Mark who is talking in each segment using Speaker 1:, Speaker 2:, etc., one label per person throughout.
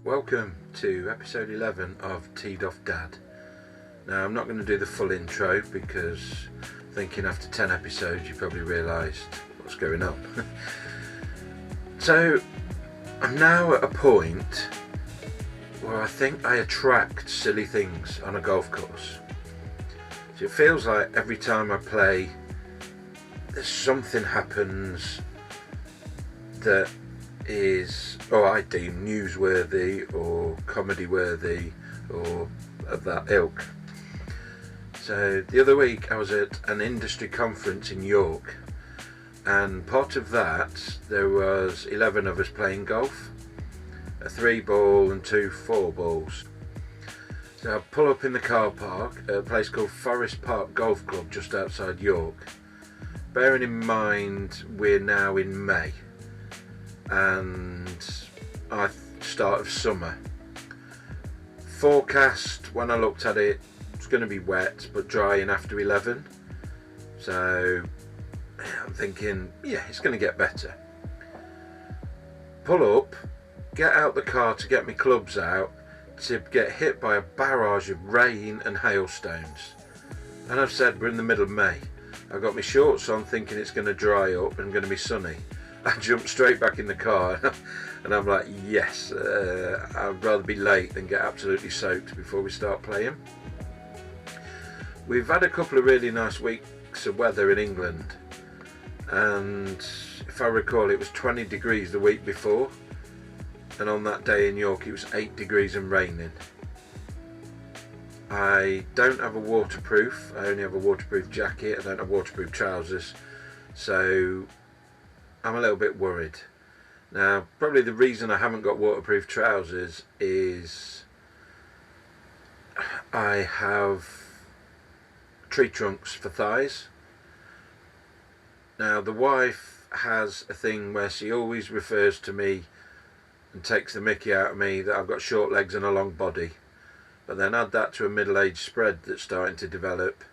Speaker 1: Welcome to episode 11 of Teed Off Dad. Now I'm not going to do the full intro because thinking after 10 episodes you probably realised what's going on. So I'm now at a point where I think I attract silly things on a golf course. So it feels like every time I play there's something happens that is, I deem newsworthy or comedy worthy or of that ilk. So the other week I was at an industry conference in York, and part of that there was 11 of us playing golf, a 3-ball and 2 4-balls. So I pull up in the car park at a place called Forest Park Golf Club just outside York. Bearing in mind we're now in May and start of summer. Forecast when I looked at it, it's going to be wet but drying after 11. So I'm thinking, yeah, it's going to get better. Pull up, get out the car to get my clubs out, to get hit by a barrage of rain and hailstones. And I've said we're in the middle of May. I've got my shorts on thinking it's going to dry up and going to be sunny. I jumped straight back in the car and I'm like, yes, I'd rather be late than get absolutely soaked before we start playing. We've had a couple of really nice weeks of weather in England, and if I recall it was 20 degrees the week before, and on that day in York it was 8 degrees and raining. I don't have a waterproof, I only have a waterproof jacket, I don't have waterproof trousers, so I'm a little bit worried. Now, probably the reason I haven't got waterproof trousers is I have tree trunks for thighs. Now, the wife has a thing where she always refers to me and takes the mickey out of me that I've got short legs and a long body. But then add that to a middle-aged spread that's starting to develop.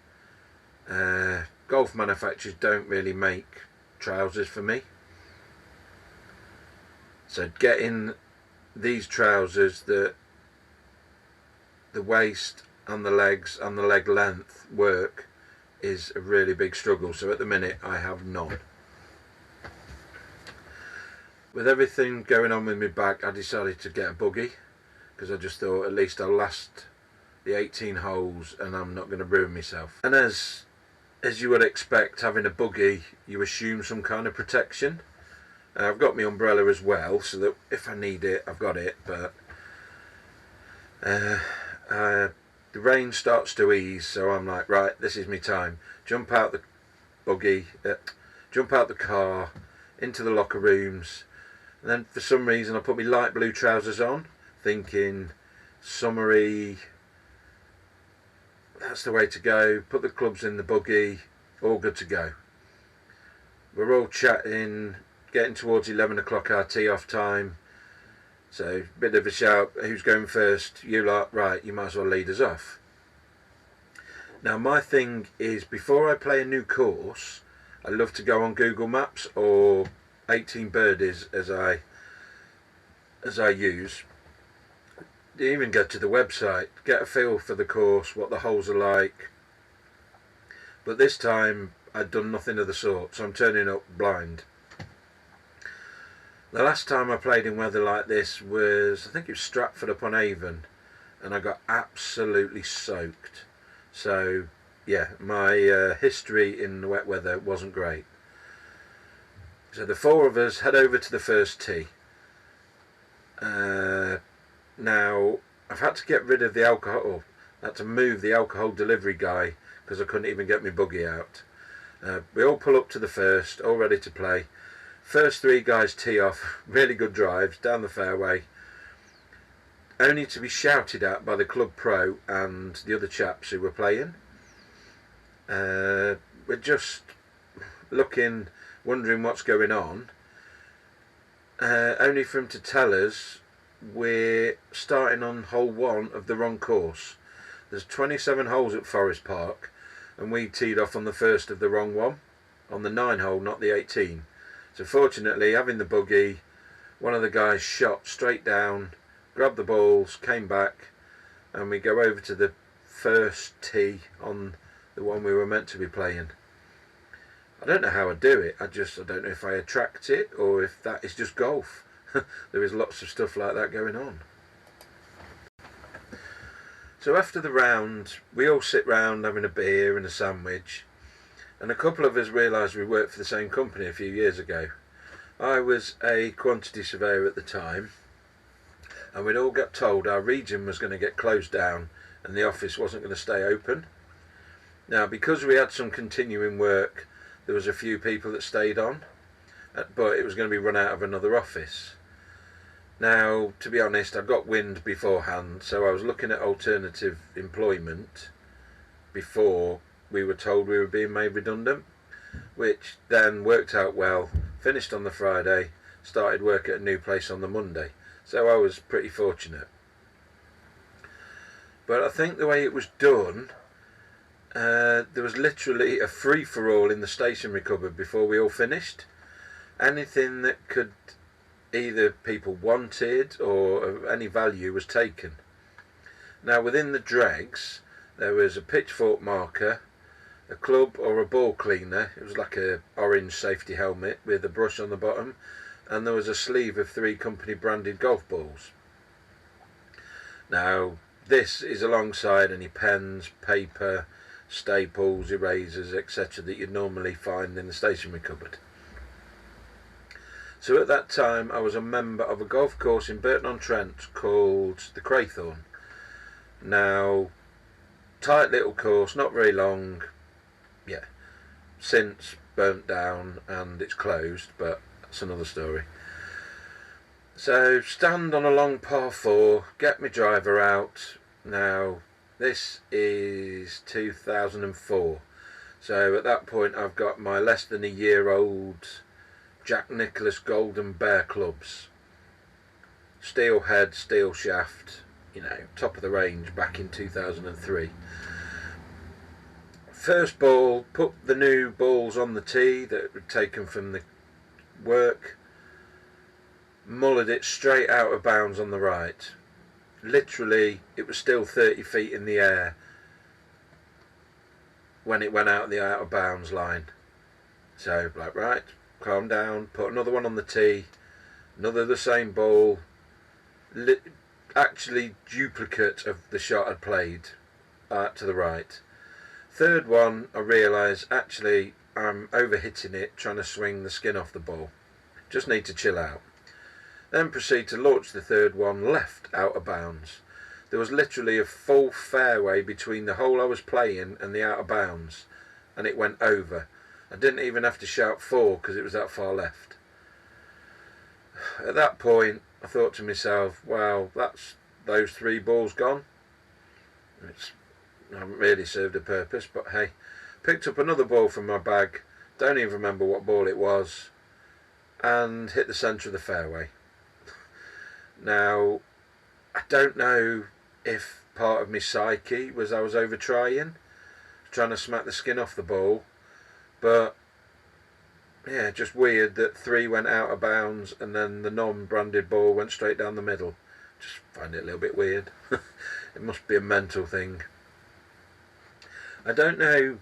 Speaker 1: Golf manufacturers don't really make trousers for me. So getting these trousers that the waist and the legs and the leg length work is a really big struggle. So at the minute I have none. With everything going on with my back, I decided to get a buggy because I just thought at least I'll last the 18 holes and I'm not going to ruin myself. And as you would expect, having a buggy, you assume some kind of protection. I've got my umbrella as well, so that if I need it, I've got it. But the rain starts to ease, so I'm like, right, this is my time. Jump out the buggy, jump out the car, into the locker rooms. And then for some reason I put my light blue trousers on, thinking summery, that's the way to go. Put the clubs in the buggy, all good to go. We're all chatting, getting towards 11 o'clock our tee off time. So bit of a shout, who's going first? You lot, right, you might as well lead us off. Now my thing is, before I play a new course, I love to go on Google Maps or 18 Birdies as I use. Even go to the website, get a feel for the course, what the holes are like. But this time I'd done nothing of the sort, so I'm turning up blind. The last time I played in weather like this was, I think it was Stratford upon Avon, and I got absolutely soaked. So yeah, my history in the wet weather wasn't great. So the 4 of us head over to the first tee. Now I've had to get rid of the alcohol, I had to move the alcohol delivery guy because I couldn't even get my buggy out. We all pull up to the first, all ready to play. First 3 guys tee off, really good drives down the fairway, only to be shouted at by the club pro and the other chaps who were playing. We're just looking, wondering what's going on, only for him to tell us we're starting on hole 1 of the wrong course. There's 27 holes at Forest Park and we teed off on the first of the wrong one, on the 9 hole, not the 18. So fortunately, having the buggy, one of the guys shot straight down, grabbed the balls, came back, and we go over to the first tee on the one we were meant to be playing. I don't know how I do it. I don't know if I attract it or if that is just golf. There is lots of stuff like that going on. So after the round, we all sit round having a beer and a sandwich, and a couple of us realised we worked for the same company a few years ago. I was a quantity surveyor at the time, and we'd all got told our region was going to get closed down and the office wasn't going to stay open. Now, because we had some continuing work, there was a few people that stayed on, but it was going to be run out of another office. Now, to be honest, I got wind beforehand, so I was looking at alternative employment before we were told we were being made redundant, which then worked out well. Finished on the Friday, started work at a new place on the Monday, so I was pretty fortunate. But I think the way it was done, there was literally a free-for-all in the stationery cupboard before we all finished. Anything that could either people wanted or of any value was taken. Now, within the dregs, there was a pitchfork marker, a club or a ball cleaner. It was like a orange safety helmet with a brush on the bottom, and there was a sleeve of 3 company branded golf balls. Now, this is alongside any pens, paper, staples, erasers, etc. that you'd normally find in the stationery cupboard. So at that time I was a member of a golf course in Burton-on-Trent called the Craythorne. Now, tight little course, not very long, since burnt down and it's closed, but that's another story. So stand on a long par 4, get my driver out. Now this is 2004, so at that point I've got my less than a year old Jack Nicklaus Golden Bear clubs, steel head, steel shaft, top of the range back in 2003. First ball, put the new balls on the tee that were taken from the work, mullered it straight out of bounds on the right. Literally, it was still 30 feet in the air when it went out the out of bounds line. So, right, calm down, put another one on the tee, another the same ball, actually duplicate of the shot I'd played to the right. Third one, I realised actually I'm overhitting it, trying to swing the skin off the ball. Just need to chill out. Then proceed to launch the third one left out of bounds. There was literally a full fairway between the hole I was playing and the out of bounds, and it went over. I didn't even have to shout 4 because it was that far left. At that point I thought to myself, well, that's those 3 balls gone. I haven't really served a purpose, but hey. Picked up another ball from my bag, don't even remember what ball it was, and hit the centre of the fairway. Now, I don't know if part of my psyche was I was over trying to smack the skin off the ball, but yeah, just weird that 3 went out of bounds and then the non-branded ball went straight down the middle. Just find it a little bit weird. It must be a mental thing. I don't know.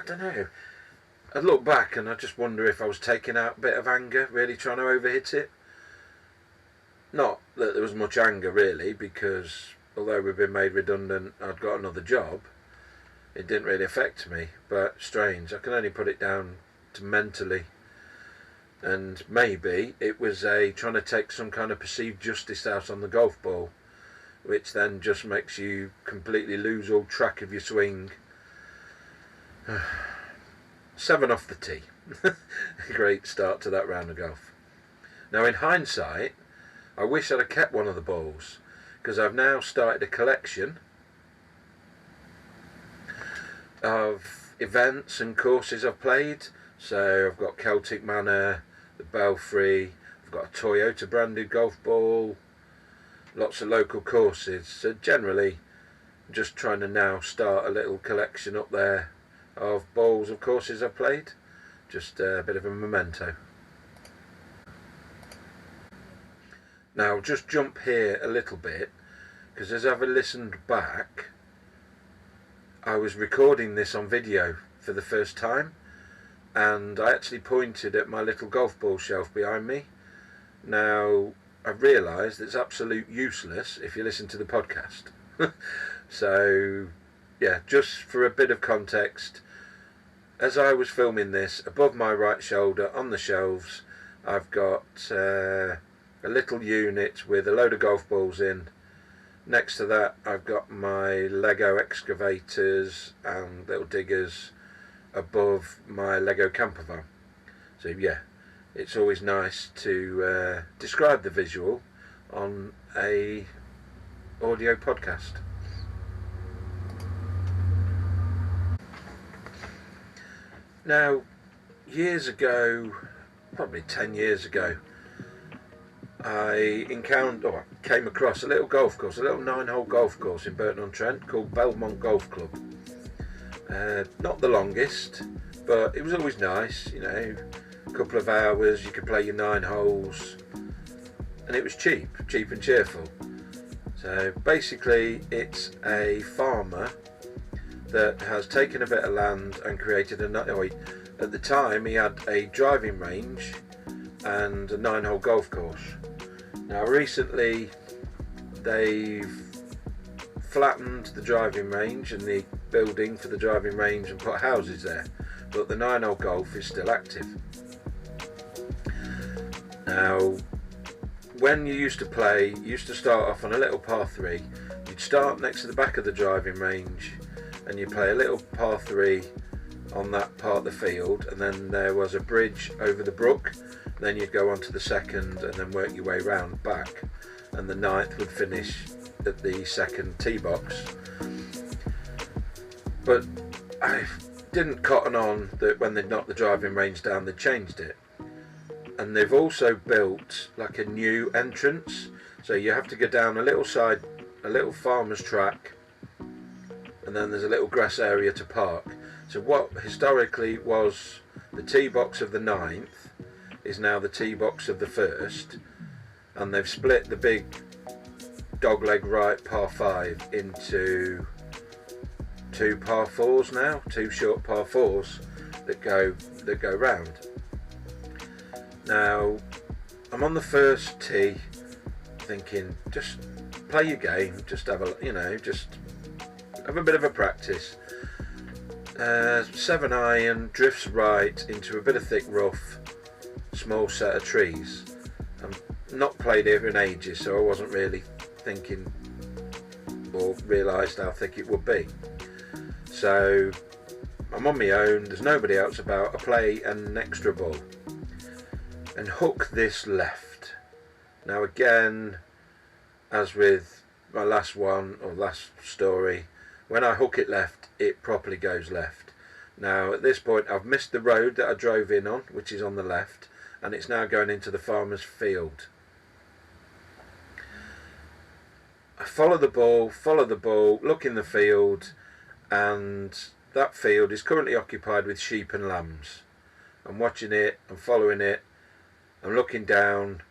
Speaker 1: I look back and I just wonder if I was taking out a bit of anger, really trying to overhit it. Not that there was much anger really, because although we've been made redundant, I'd got another job. It didn't really affect me, but strange. I can only put it down to mentally. And maybe it was trying to take some kind of perceived justice out on the golf ball, which then just makes you completely lose all track of your swing. 7 off the tee. Great start to that round of golf. Now in hindsight, I wish I'd have kept one of the balls, because I've now started a collection of events and courses I've played. So I've got Celtic Manor, the Belfry, I've got a Toyota branded golf ball, lots of local courses. So generally I'm just trying to now start a little collection up there of balls of courses I've played. Just a bit of a memento. Now I'll just jump here a little bit, because as I've listened back, I was recording this on video for the first time, and I actually pointed at my little golf ball shelf behind me. Now I've realised it's absolute useless if you listen to the podcast. So yeah, just for a bit of context, as I was filming this, above my right shoulder on the shelves I've got a little unit with a load of golf balls in. Next to that I've got my Lego excavators and little diggers above my Lego camper van. So yeah, it's always nice to describe the visual on a audio podcast. Now, years ago, probably 10 years ago, I came across a little golf course, a little 9-hole golf course in Burton-on-Trent called Belmont Golf Club. Not the longest, but it was always nice, you know, a couple of hours, you could play your 9 holes, and it was cheap and cheerful. So basically it's a farmer that has taken a bit of land and created at the time he had a driving range and a 9-hole golf course. Now recently they've flattened the driving range and the building for the driving range and put houses there, but the 9-hole golf is still active. Now when you used to play, you used to start off on a little par 3. You'd start next to the back of the driving range and you play a little par 3 on that part of the field, and then there was a bridge over the brook. Then you'd go on to the second and then work your way round back, and the 9th would finish at the second tee box. But I didn't cotton on that when they'd knocked the driving range down they'd changed it, and they've also built like a new entrance, so you have to go down a little farmer's track, and then there's a little grass area to park. So what historically was the tee box of the 9th is now the tee box of the 1st, and they've split the big dogleg right par 5 into 2 par 4s now, 2 short par 4s that go round. Now I'm on the first tee thinking, just play your game, just have a bit of a practice. 7 iron, drifts right into a bit of thick rough, small set of trees. I've not played here in ages, so I wasn't really thinking or realised how thick it would be. So I'm on my own, there's nobody else about. I play an extra ball and hook this left. Now again, as with my last story, when I hook it left, it properly goes left. Now at this point I've missed the road that I drove in on, which is on the left, and it's now going into the farmer's field. I follow the ball, look in the field, and that field is currently occupied with sheep and lambs. I'm watching it, I'm following it, I'm looking down,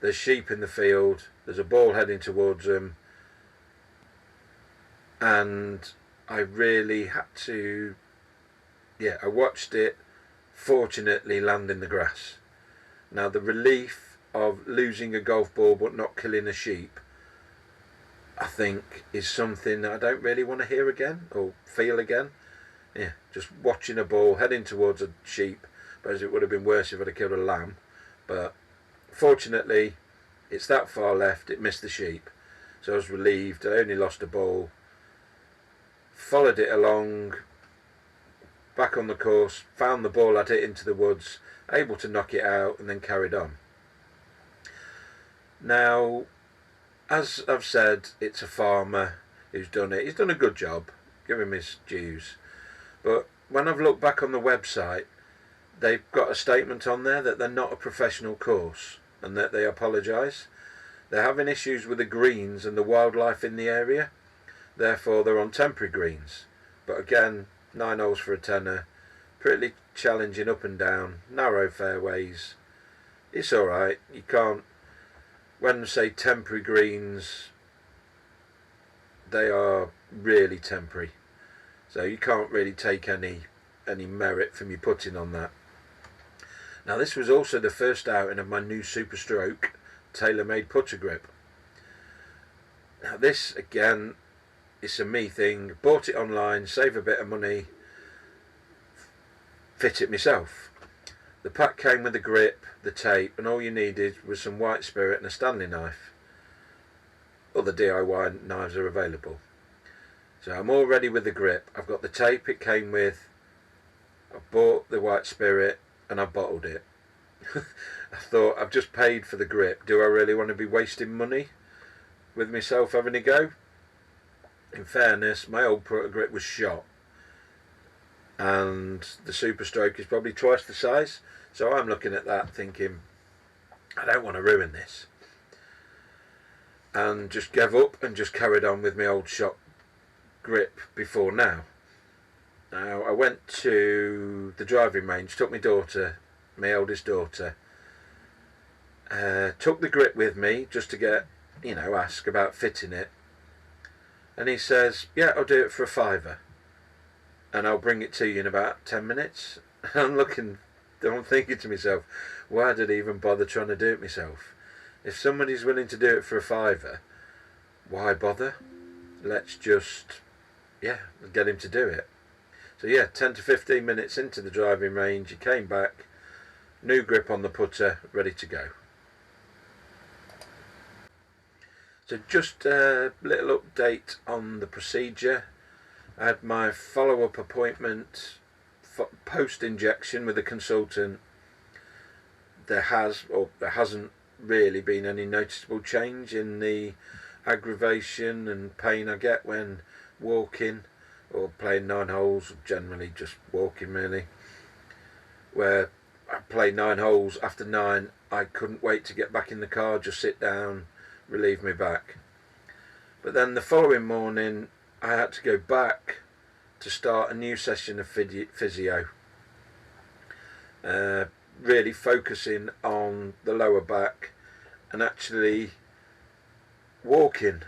Speaker 1: there's sheep in the field, there's a ball heading towards them, and I really had to, I watched it fortunately land in the grass. Now the relief of losing a golf ball but not killing a sheep, I think, is something that I don't really want to hear again or feel again. Yeah, just watching a ball heading towards a sheep, but it would have been worse if I'd have killed a lamb. But fortunately it's that far left, it missed the sheep, so I was relieved. I only lost a ball. Followed it along, back on the course, found the ball, I'd hit into the woods, able to knock it out, and then carried on. Now, as I've said, it's a farmer who's done it. He's done a good job, give him his dues. But when I've looked back on the website, they've got a statement on there that they're not a professional course and that they apologise. They're having issues with the greens and the wildlife in the area. Therefore they're on temporary greens, but again 9 holes for a tenner, pretty challenging up and down, narrow fairways. It's alright, you can't when I say temporary greens, they are really temporary. So you can't really take any merit from your putting on that. Now this was also the first outing of my new Super Stroke tailor-made putter grip. Now this again, it's a me thing. Bought it online, save a bit of money, fit it myself. The pack came with the grip, the tape, and all you needed was some white spirit and a Stanley knife. Other DIY knives are available. So I'm all ready with the grip. I've got the tape it came with, I bought the white spirit and I bottled it. I thought, I've just paid for the grip, do I really want to be wasting money with myself having a go? In fairness, my old putter grip was shot and the Super Stroke is probably twice the size, so I'm looking at that thinking, I don't want to ruin this, and just gave up and just carried on with my old shot grip before now. Now I went to the driving range, took my daughter, my eldest daughter, took the grip with me just to get, ask about fitting it, and he says, yeah, I'll do it for £5 and I'll bring it to you in about 10 minutes. I'm thinking to myself, why did I even bother trying to do it myself? If somebody's willing to do it for £5, why bother? Let's just, get him to do it. So 10 to 15 minutes into the driving range, he came back, new grip on the putter, ready to go. So just a little update on the procedure. I had my follow-up appointment post-injection with a consultant. There hasn't really been any noticeable change in the aggravation and pain I get when walking or playing 9 holes, generally just walking really. Where I play 9 holes, after 9 I couldn't wait to get back in the car, just sit down, relieve me back. But then the following morning I had to go back to start a new session of physio, really focusing on the lower back and actually walking,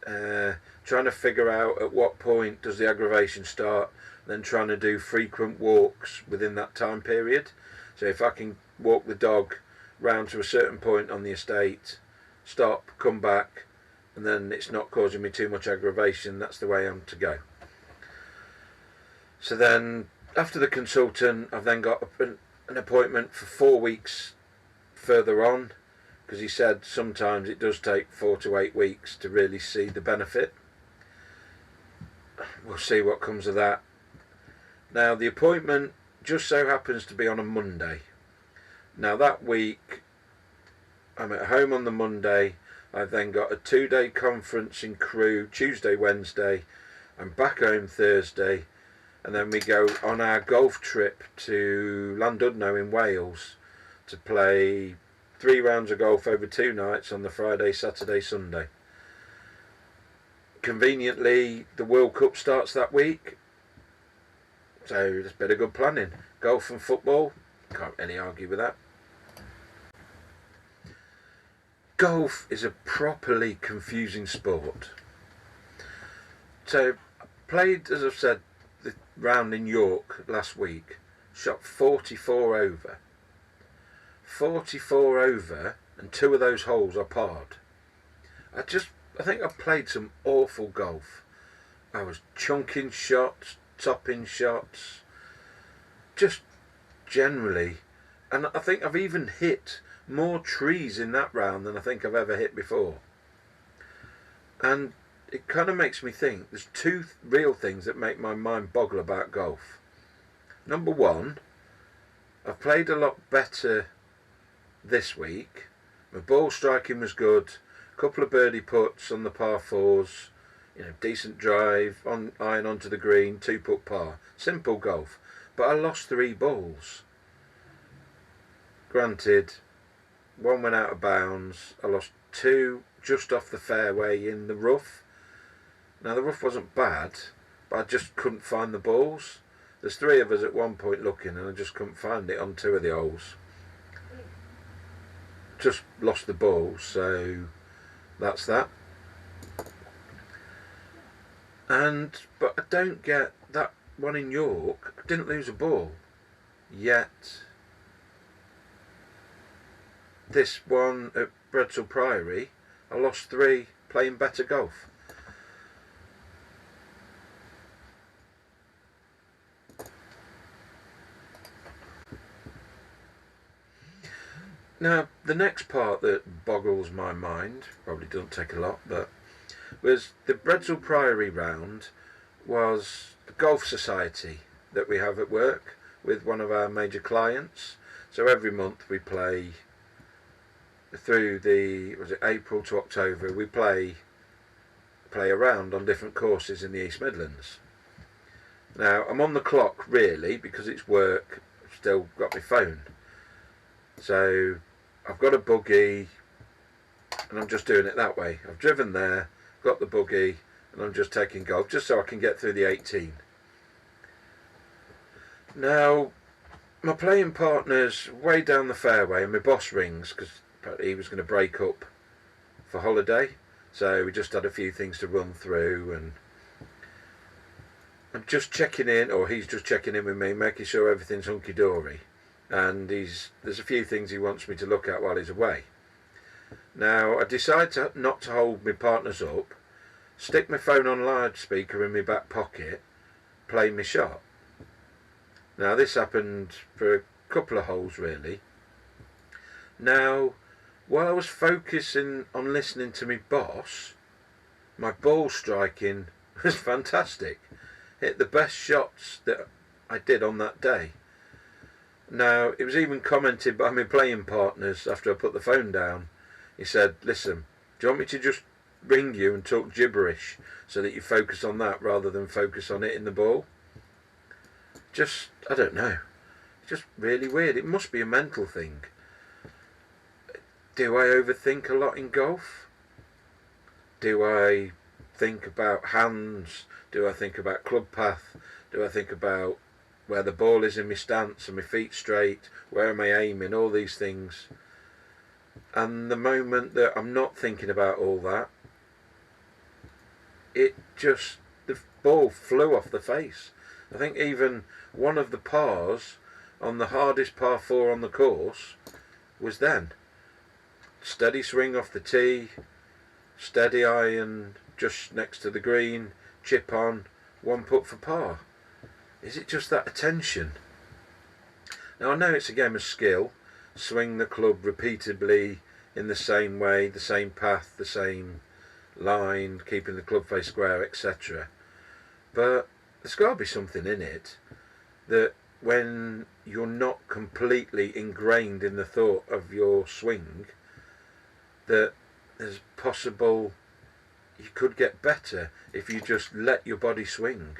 Speaker 1: trying to figure out at what point does the aggravation start, then trying to do frequent walks within that time period. So if I can walk the dog round to a certain point on the estate, stop, come back, and then it's not causing me too much aggravation, that's the way I'm to go. So then after the consultant, I've then got an appointment for 4 weeks further on, because he said sometimes it does take 4 to 8 weeks to really see the benefit. We'll see what comes of that. Now the appointment just so happens to be on a Monday. Now that week I'm at home on the Monday. I've then got a 2-day conference in Crewe, Tuesday, Wednesday. I'm back home Thursday, and then we go on our golf trip to Llandudno in Wales to play 3 rounds of golf over 2 nights on the Friday, Saturday, Sunday. Conveniently, the World Cup starts that week, so there's a bit of good planning. Golf and football, can't really argue with that. Golf is a properly confusing sport. So I played, as I've said, the round in York last week, shot 44 over. 44 over, and 2 of those holes are parred. I think I played some awful golf. I was chunking shots, topping shots, just generally, and I think I've even hit more trees in that round than I think I've ever hit before. And it kind of makes me think there's 2 real things that make my mind boggle about golf. Number 1, I've played a lot better this week. My ball striking was good, a couple of birdie putts on the par 4s, decent drive, on iron onto the green, 2-putt par. Simple golf. But I lost 3 balls. Granted, 1 went out of bounds. I lost 2 just off the fairway in the rough. Now the rough wasn't bad, but I just couldn't find the balls. There's 3 of us at one point looking, and I just couldn't find it on 2 of the holes. just lost the ball, so that's that. But I don't get that one in York. I didn't lose a ball, yet this one at Bredsall Priory, I lost 3 playing better golf. Now, the next part that boggles my mind, probably doesn't take a lot, but was the Bredsall Priory round was the golf society that we have at work with one of our major clients. So every month we play through April to October, we play around on different courses in the East Midlands. Now, I'm on the clock really because it's work. I've still got my phone. So I've got a buggy and I'm just doing it that way. I've driven there, got the buggy, and I'm just taking golf just so I can get through the 18. Now, my playing partner's way down the fairway and my boss rings because he was going to break up for holiday. So we just had a few things to run through, and I'm just checking in, or he's just checking in with me, making sure everything's hunky-dory. And there's a few things he wants me to look at while he's away. Now, I decide not to hold my partners up, stick my phone on loudspeaker in my back pocket, play my shot. Now, this happened for a couple of holes, really. Now, while I was focusing on listening to my boss, my ball striking was fantastic. Hit the best shots that I did on that day. Now, it was even commented by my playing partners after I put the phone down. He said, "Listen, do you want me to just ring you and talk gibberish so that you focus on that rather than focus on hitting the ball?" I don't know. It's just really weird. It must be a mental thing. Do I overthink a lot in golf? Do I think about hands? Do I think about club path? Do I think about where the ball is in my stance and my feet straight? Where am I aiming? All these things. And the moment that I'm not thinking about all that, the ball flew off the face. I think even one of the pars on the hardest par 4 on the course was then. Steady swing off the tee, steady iron just next to the green, chip on, 1 putt for par. Is it just that attention? Now, I know it's a game of skill. Swing the club repeatedly in the same way, the same path, the same line, keeping the club face square, etc. But there's got to be something in it that when you're not completely ingrained in the thought of your swing, that there's possible you could get better if you just let your body swing.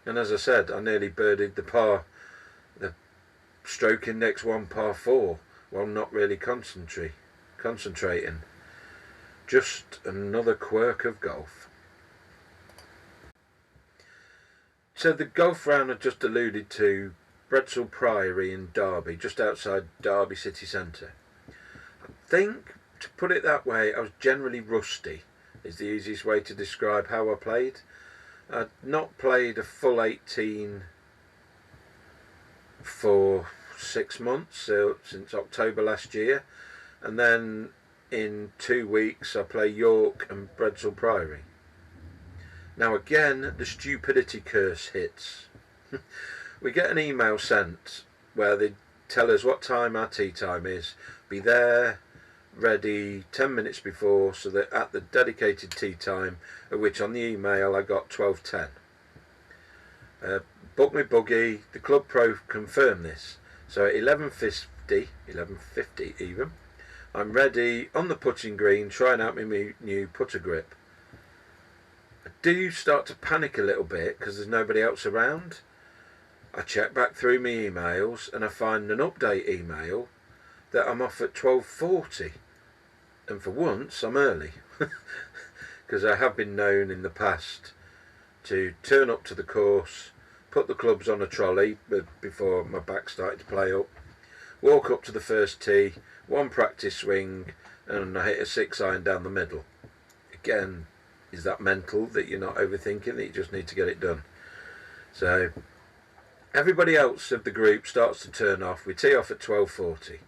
Speaker 1: And as I said, I nearly birdied the stroke index 1 par 4 while not really concentrating. Just another quirk of golf. So the golf round I just alluded to, Bredsall Priory in Derby, just outside Derby city centre. I think, to put it that way, I was generally rusty, is the easiest way to describe how I played. I'd not played a full 18 for 6 months, so since October last year, and then in 2 weeks I play York and Bredsall Priory. Now again, the stupidity curse hits. We get an email sent where they tell us what time our tea time is, be there ready 10 minutes before, so that at the dedicated tea time, at which on the email I got 12:10. Book my buggy, the club pro confirmed this, so at 11:50 even, I'm ready on the putting green, trying out my new putter grip. I do start to panic a little bit because there's nobody else around. I check back through my emails and I find an update email that I'm off at 12:40, and for once I'm early because I have been known in the past to turn up to the course, put the clubs on a trolley before my back started to play up, walk up to the first tee, one practice swing, and I hit a 6-iron down the middle. Again, is that mental, that you're not overthinking, that you just need to get it done? So everybody else of the group starts to turn off. We tee off at 12:40.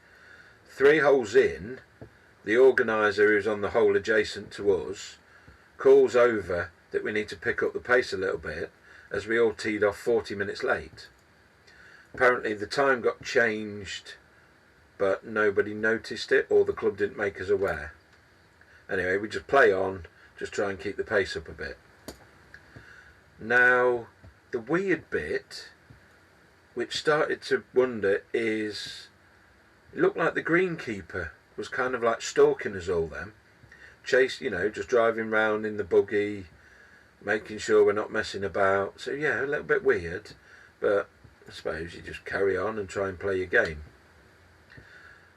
Speaker 1: 3 holes in, the organiser, who's on the hole adjacent to us, calls over that we need to pick up the pace a little bit, as we all teed off 40 minutes late. Apparently the time got changed, but nobody noticed it, or the club didn't make us aware. Anyway, we just play on, just try and keep the pace up a bit. Now, the weird bit, which started to wonder, is it looked like the greenkeeper was kind of like stalking us all then. Chase, just driving round in the buggy, making sure we're not messing about. So yeah, a little bit weird, but I suppose you just carry on and try and play your game.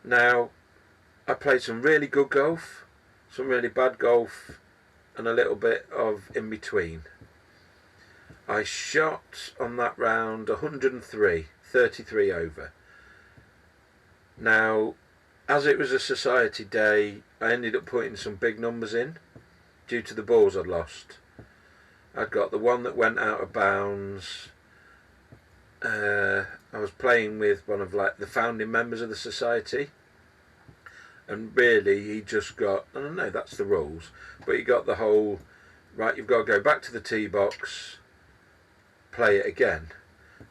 Speaker 1: Now, I played some really good golf, some really bad golf, and a little bit of in between. I shot on that round 103, 33 over. Now, as it was a society day, I ended up putting some big numbers in due to the balls I'd lost. I'd got the one that went out of bounds. I was playing with one of the founding members of the society, and really he just got, I don't know, that's the rules, but he got the whole, right, you've got to go back to the tee box, play it again.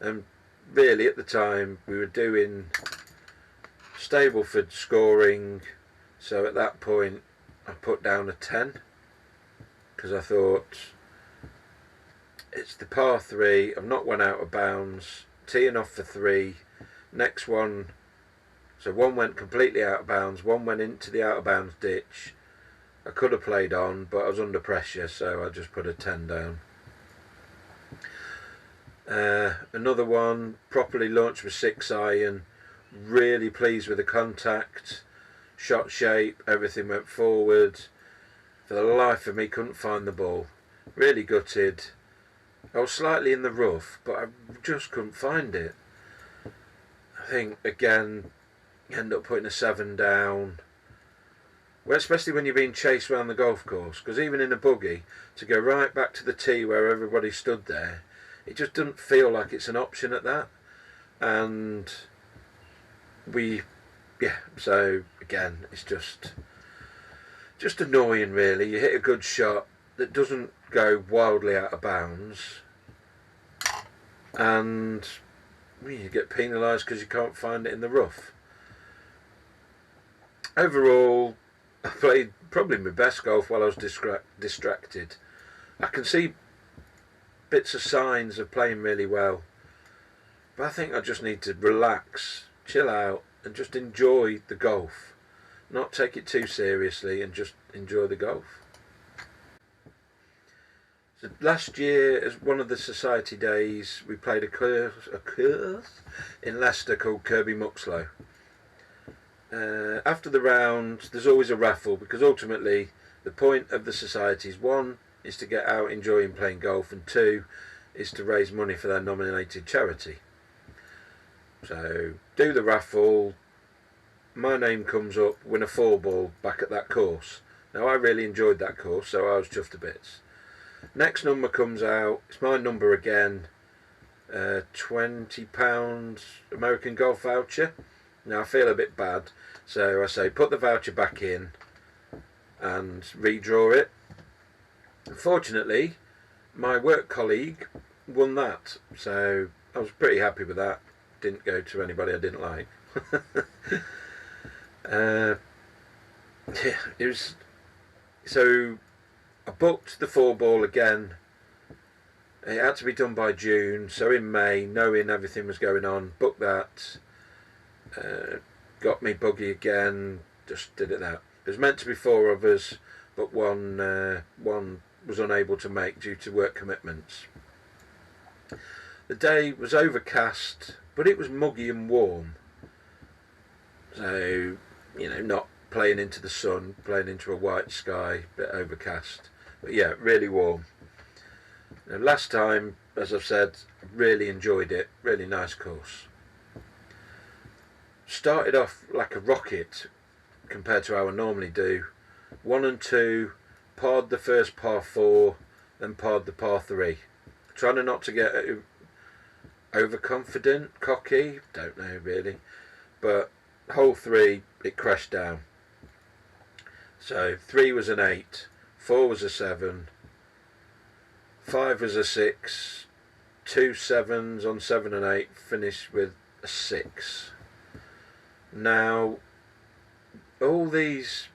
Speaker 1: And really at the time we were doing Stableford scoring, so at that point I put down a 10, because I thought, it's the par 3, I've not went out of bounds, teeing off for 3, next one, so one went completely out of bounds, one went into the out of bounds ditch. I could have played on, but I was under pressure, so I just put a 10 down. Another one, properly launched with 6-iron, really pleased with the contact, shot shape, everything went forward. For the life of me, couldn't find the ball. Really gutted. I was slightly in the rough, but I just couldn't find it. I think, again, you end up putting a 7 down. Well, especially when you're being chased around the golf course, because even in a buggy, to go right back to the tee where everybody stood there, it just doesn't feel like it's an option at that. And so again, it's just annoying really. You hit a good shot that doesn't go wildly out of bounds, and you get penalised because you can't find it in the rough. Overall, I played probably my best golf while I was distracted. I can see bits of signs of playing really well, but I think I just need to relax, chill out, and just enjoy the golf. Not take it too seriously and just enjoy the golf. So last year, as one of the society days, we played a course in Leicester called Kirby Muxloe. After the round, there's always a raffle, because ultimately the point of the society is, 1 is to get out enjoying playing golf, and 2 is to raise money for their nominated charity. So do the raffle, my name comes up, win a 4-ball back at that course. Now I really enjoyed that course, so I was chuffed to bits. Next number comes out, it's my number again, £20 American Golf voucher. Now I feel a bit bad, so I say put the voucher back in and redraw it. Unfortunately, my work colleague won that, so I was pretty happy with that. Didn't go to anybody I didn't like. Yeah, it was. So I booked the 4-ball again. It had to be done by June, so in May, knowing everything was going on, booked that. Got me buggy again. Just did it that. It was meant to be 4 of us, but one was unable to make due to work commitments. The day was overcast, but it was muggy and warm. So, not playing into the sun, playing into a white sky, bit overcast. But yeah, really warm. Now, last time, as I've said, I really enjoyed it. Really nice course. started off like a rocket compared to how I normally do. 1 and 2, parred the first par 4, then parred the par 3. Trying not to get overconfident, cocky, don't know really. But hole 3, it crashed down. So 3 was an 8, 4 was a 7, 5 was a 6, 2 7s on 7 and 8, finished with a 6. Now, all these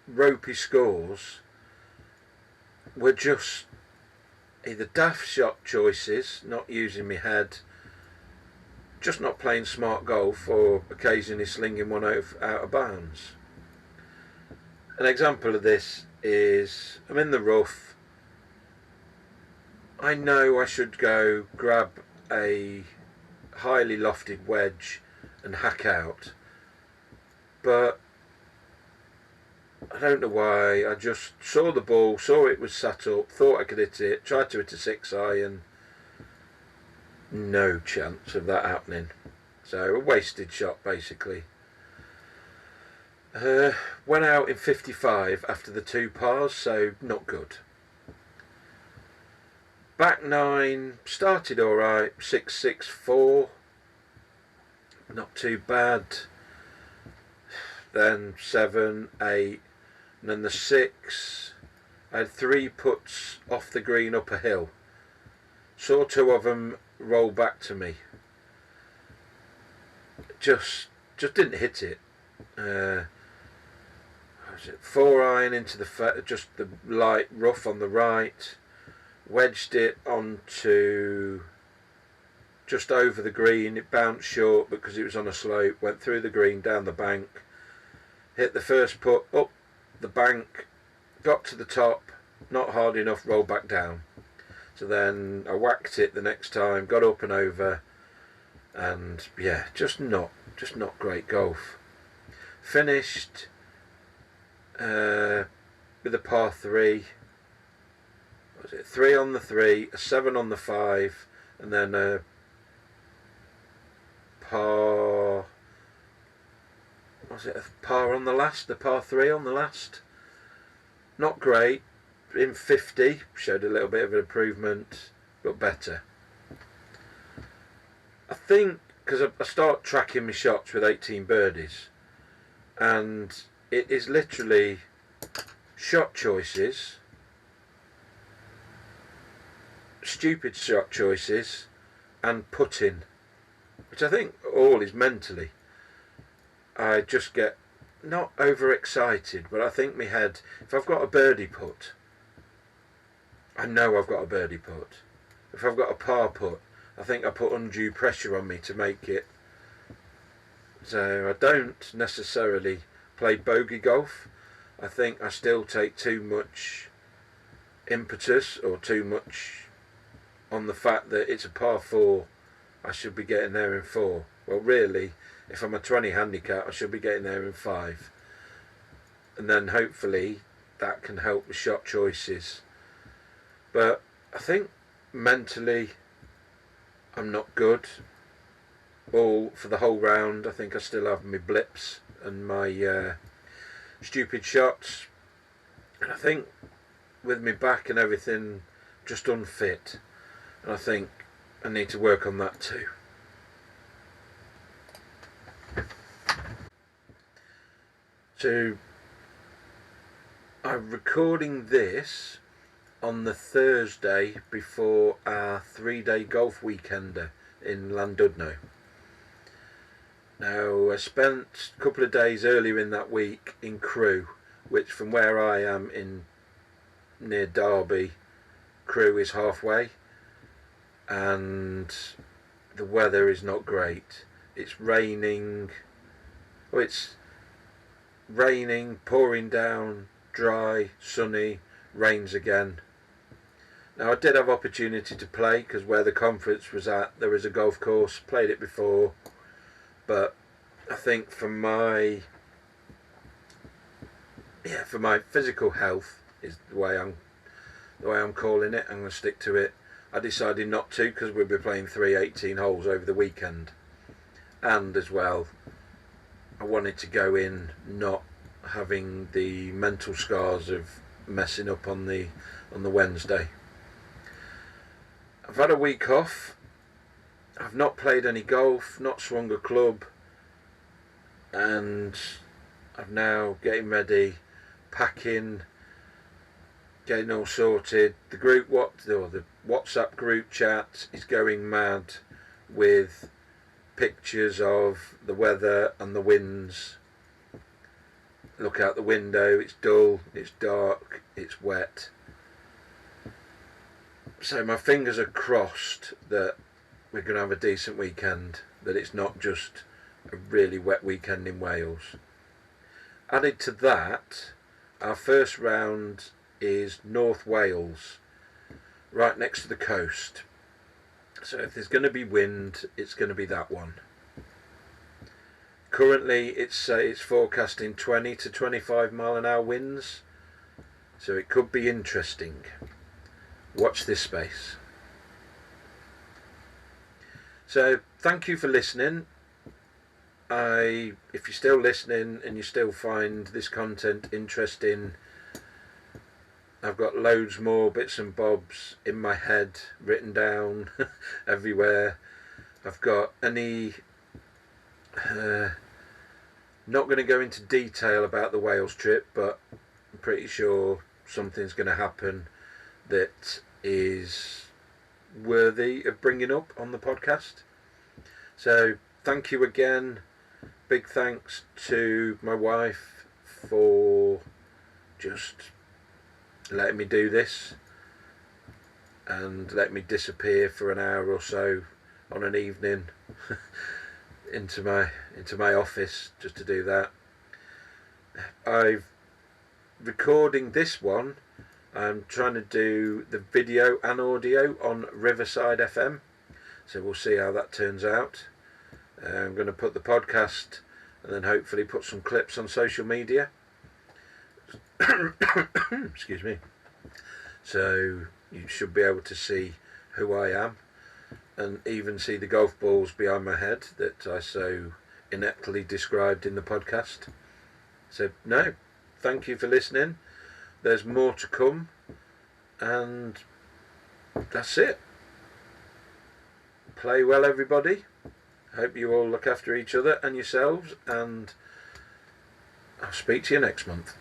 Speaker 1: ropey scores were just either daft shot choices, not using my head, just not playing smart golf, or occasionally slinging one out of bounds. An example of this is I'm in the rough. I know I should go grab a highly lofted wedge and hack out, but I don't know why. I just saw the ball, saw it was sat up, thought I could hit it, tried to hit a 6 iron. No chance of that happening. So a wasted shot basically. Went out in 55 after the 2 pars, so not good. Back 9, started alright, 6 6 4, not too bad. Then 7 8, and then the 6. I had 3 putts off the green up a hill. Saw 2 of them roll back to me. Just didn't hit it. Was it 4 iron into the just the light rough on the right. Wedged it onto just over the green. It bounced short because it was on a slope. Went through the green, down the bank. Hit the first putt up the bank. Got to the top. Not hard enough. Rolled back down. So then I whacked it the next time. Got up and over. And yeah, just not great golf. Finished with a par 3. What was it? 3 on the 3, a 7 on the 5, and then a par. Was it a par on the last? The par 3 on the last. Not great. In 50, showed a little bit of an improvement, but better. I think because I start tracking my shots with 18 birdies, and it is literally shot choices, stupid shot choices, and putting, which I think all is mentally. I just get not overexcited, but I think my head, if I've got a birdie putt, I know I've got a birdie putt. If I've got a par putt, I think I put undue pressure on me to make it. So I don't necessarily play bogey golf. I think I still take too much impetus or too much on the fact that it's a par 4, I should be getting there in 4. Well, really, if I'm a 20 handicap, I should be getting there in 5. And then hopefully that can help with shot choices. But I think mentally I'm not good. All for the whole round, I think I still have my blips and my stupid shots. And I think with my back and everything, just unfit. And I think I need to work on that too. So I'm recording this on the Thursday before our 3-day golf weekender in Llandudno. Now, I spent a couple of days earlier in that week in Crewe, which from where I am in near Derby, Crewe is halfway, and the weather is not great. It's raining, pouring down, dry, sunny, rains again. Now I did have opportunity to play because where the conference was at, there was a golf course. Played it before, but I think for my physical health is the way I'm calling it. I'm going to stick to it. I decided not to because we'll be playing 3 18 holes over the weekend, and as well, wanted to go in not having the mental scars of messing up on the Wednesday. I've had a week off. I've not played any golf, not swung a club, and I'm now getting ready, packing, getting all sorted. The WhatsApp group chat is going mad with pictures of the weather and the winds. Look out the window, it's dull, it's dark, it's wet. So my fingers are crossed that we're going to have a decent weekend, that it's not just a really wet weekend in Wales. Added to that, our first round is North Wales, right next to the coast. So if there's going to be wind, it's going to be that one. Currently it's forecasting 20 to 25 mile an hour winds, so it could be interesting. Watch this space. So thank you for listening. If you're still listening and you still find this content interesting, I've got loads more bits and bobs in my head written down everywhere. I've got not going to go into detail about the Wales trip, but I'm pretty sure something's going to happen that is worthy of bringing up on the podcast. So thank you again. Big thanks to my wife for just letting me do this and let me disappear for an hour or so on an evening into my office just to do that. I'm recording this one. I'm trying to do the video and audio on Riversidefm, so we'll see how that turns out. I'm going to put the podcast and then hopefully put some clips on social media. Excuse me. So you should be able to see who I am and even see the golf balls behind my head that I so ineptly described in the podcast. So no, thank you for listening. There's more to come, and that's it. Play well, everybody. Hope you all look after each other and yourselves, and I'll speak to you next month.